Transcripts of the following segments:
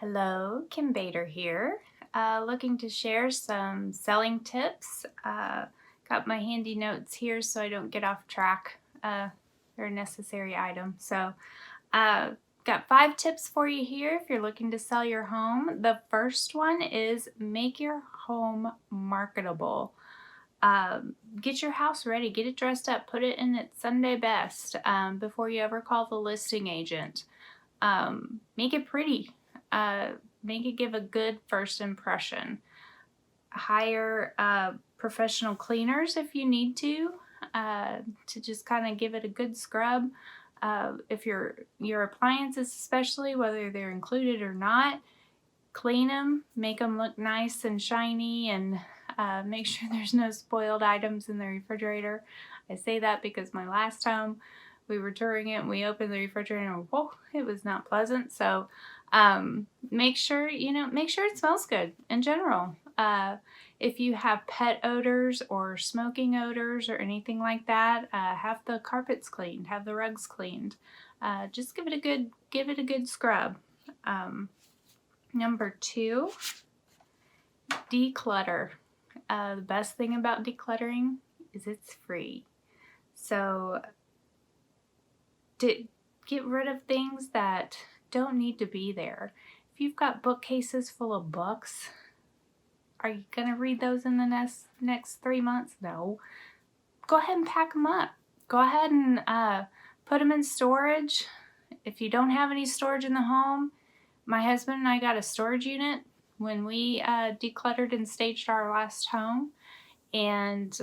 Hello, Kim Bader here. Looking to share some selling tips. Got my handy notes here so I don't get off track. They're a necessary item. Uh, got 5 tips for you here if you're looking to sell your home. The first one is make your home marketable. Get your house ready, get it dressed up, put it in its Sunday best before you ever call the listing agent. Make it pretty. Uh, Make it give a good first impression. Hire professional cleaners if you need to just kind of give it a good scrub. If your appliances, especially whether they're included or not, clean them, make them look nice and shiny, and make sure there's no spoiled items in the refrigerator. I say that because my last home, we were touring it and we opened the refrigerator and whoa, it was not pleasant. So make sure it smells good in general. If you have pet odors or smoking odors or anything like that, have the carpets cleaned, have the rugs cleaned. Just give it a good scrub. Number 2, declutter. The best thing about decluttering is it's free. So get rid of things that don't need to be there. If you've got bookcases full of books, are you going to read those in the next 3 months? No. Go ahead and pack them up. Go ahead and put them in storage. If you don't have any storage in the home, my husband and I got a storage unit when we decluttered and staged our last home.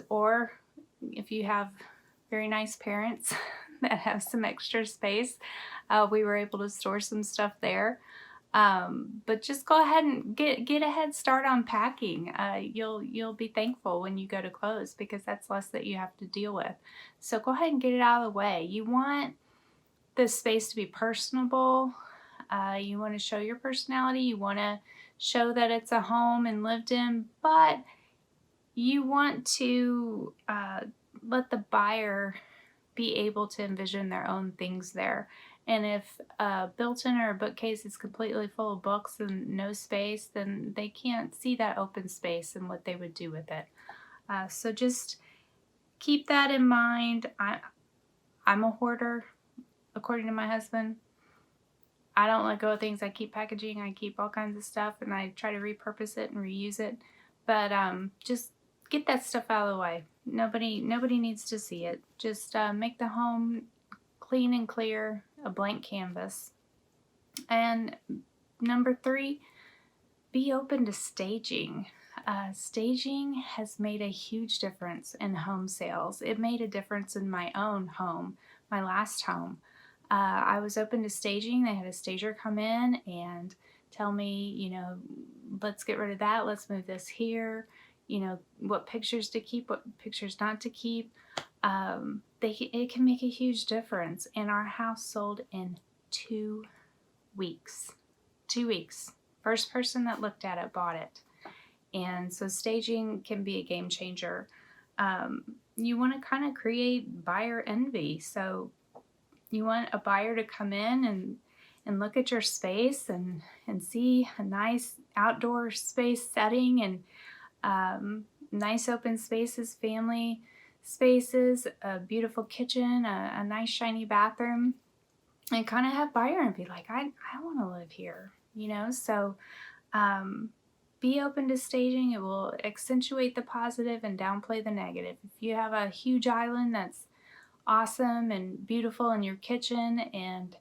Or if you have very nice parents that have some extra space, we were able to store some stuff there. But just go ahead and get a head start on packing. You'll be thankful when you go to close because that's less that you have to deal with. So go ahead and get it out of the way. You want the space to be personable. You want to show your personality. You want to show that it's a home and lived in, but you want to let the buyer be able to envision their own things there. And if a built-in or a bookcase is completely full of books and no space, then they can't see that open space and what they would do with it. So just keep that in mind. I'm a hoarder, according to my husband. I don't let go of things. I keep packaging. I keep all kinds of stuff, and I try to repurpose it and reuse it. But just get that stuff out of the way. Nobody needs to see it. Just make the home clean and clear, a blank canvas. And number 3, be open to staging. Staging has made a huge difference in home sales. It made a difference in my own home, my last home. I was open to staging. They had a stager come in and tell me, let's get rid of that. Let's move this here. What pictures to keep, what pictures not to keep. It can make a huge difference. And our house sold in 2 weeks. 2 weeks. First person that looked at it bought it. And so staging can be a game changer. You want to kind of create buyer envy. So you want a buyer to come in and look at your space and see a nice outdoor space setting and nice open spaces, family spaces, a beautiful kitchen, a nice shiny bathroom, and kind of have buyer envy, like, I want to live here, So be open to staging. It will accentuate the positive and downplay the negative. If you have a huge island that's awesome and beautiful in your kitchen, and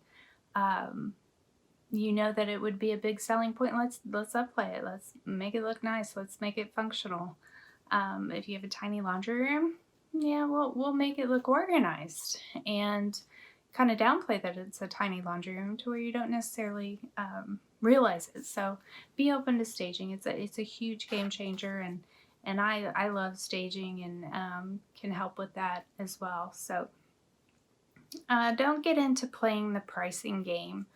that it would be a big selling point, let's upplay it. Let's make it look nice. Let's make it functional. If you have a tiny laundry room, yeah, we'll make it look organized and kind of downplay that it's a tiny laundry room to where you don't necessarily realize it. So be open to staging. It's a huge game changer, and I love staging and can help with that as well. So don't get into playing the pricing game.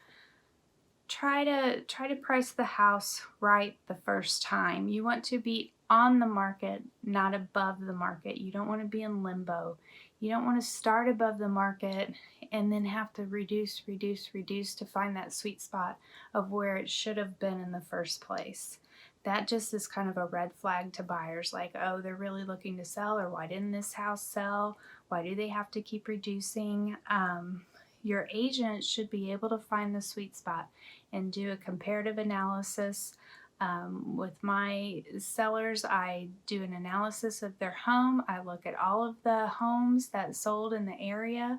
Try to price the house right the first time. You want to beat on the market, not above the market. You don't want to be in limbo. You don't want to start above the market and then have to reduce to find that sweet spot of where it should have been in the first place. That just is kind of a red flag to buyers, like, oh, they're really looking to sell, or why didn't this house sell? Why do they have to keep reducing? Your agent should be able to find the sweet spot and do a comparative analysis. With my sellers, I do an analysis of their home. I look at all of the homes that sold in the area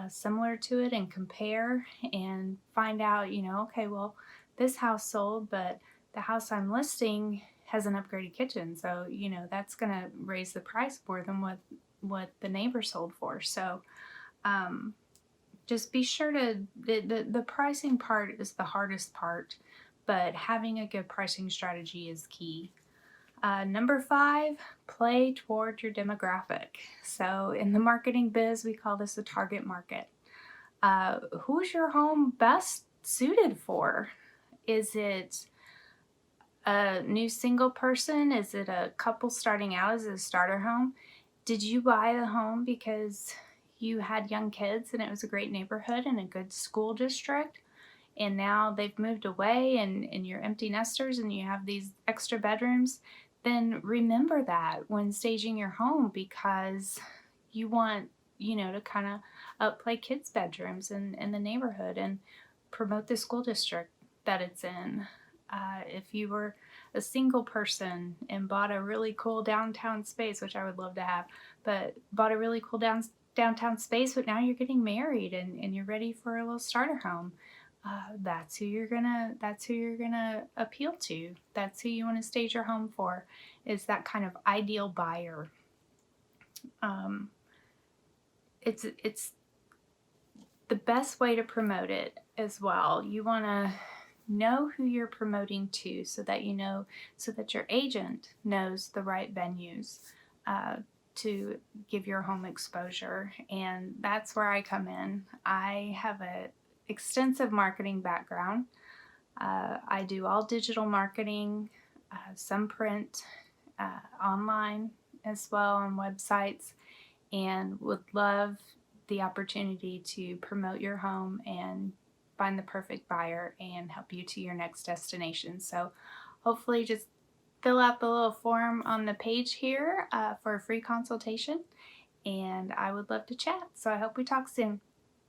similar to it and compare and find out, okay, well, this house sold, but the house I'm listing has an upgraded kitchen. So, that's going to raise the price more than what the neighbor sold for. So, just be sure to, the pricing part is the hardest part, but having a good pricing strategy is key. Number 5, play toward your demographic. So in the marketing biz, we call this a target market. Who's your home best suited for? Is it a new single person? Is it a couple starting out as a starter home? Did you buy the home because you had young kids and it was a great neighborhood and a good school district, and now they've moved away and you're empty nesters and you have these extra bedrooms? Then remember that when staging your home, because you want, to kind of upplay kids' bedrooms in the neighborhood and promote the school district that it's in. If you were a single person and bought a really cool downtown space, which I would love to have, but bought a really cool downtown space, but now you're getting married and you're ready for a little starter home. That's who you're gonna appeal to. That's who you want to stage your home for, is that kind of ideal buyer. It's the best way to promote it as well. You want to know who you're promoting to, so that your agent knows the right venues to give your home exposure. And that's where I come in. I have an extensive marketing background. I do all digital marketing, some print, online as well on websites, and would love the opportunity to promote your home and find the perfect buyer and help you to your next destination. So hopefully just fill out the little form on the page here for a free consultation, and I would love to chat. So I hope we talk soon.